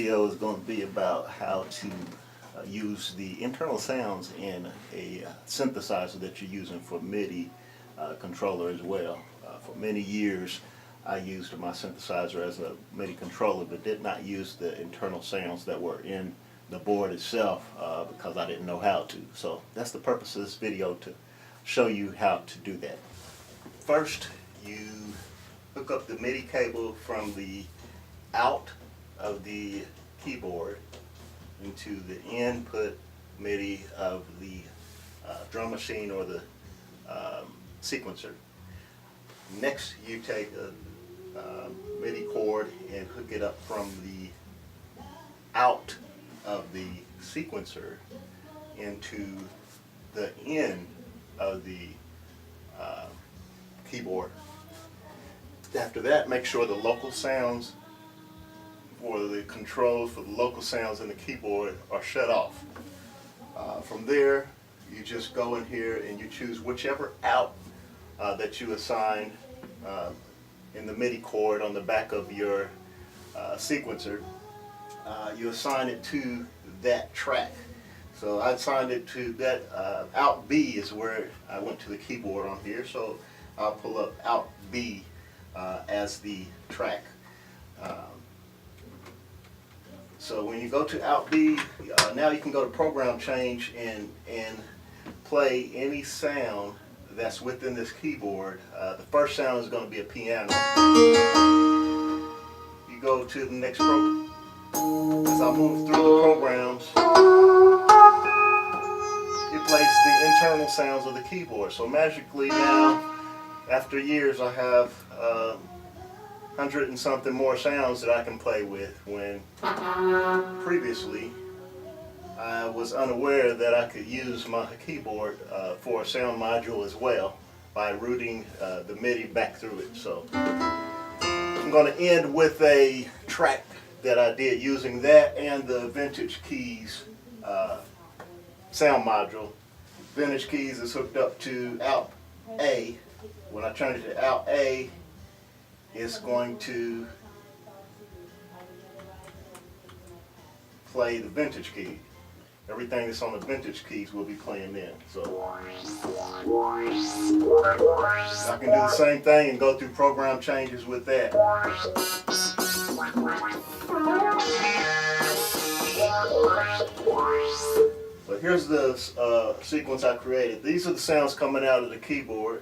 video is going to be about how to use the internal sounds in a synthesizer that you're using for MIDI controller as well. For many years I used my synthesizer as a MIDI controller, but did not use the internal sounds that were in the board itself because I didn't know how to. So that's the purpose of this video, to show you how to do that. First, you hook up the MIDI cable from the out of the keyboard into the input MIDI of the drum machine or the sequencer. Next, you take a MIDI cord and hook it up from the out of the sequencer into the in of the keyboard. After that, make sure the local sounds for the controls for the local sounds in the keyboard are shut off. From there, you just go in here and you choose whichever out that you assign in the MIDI cord on the back of your sequencer. You assign it to that track. So I assigned it to that out B is where I went to the keyboard on here. So I'll pull up out B as the track. So when you go to out B, now you can go to program change and play any sound that's within this keyboard. The first sound is going to be a piano. You go to the next program. As I move through the programs, it plays the internal sounds of the keyboard. So magically now, after years, I have 100 and something more sounds that I can play with, when previously I was unaware that I could use my keyboard for a sound module as well by routing the MIDI back through it. So I'm going to end with a track that I did using that and the Vintage Keys sound module. Vintage Keys is hooked up to out A. When I turn it to out A, it's going to play the vintage key. Everything that's on the vintage keys will be playing then. So I can do the same thing and go through program changes with that. But here's the sequence I created. These are the sounds coming out of the keyboard.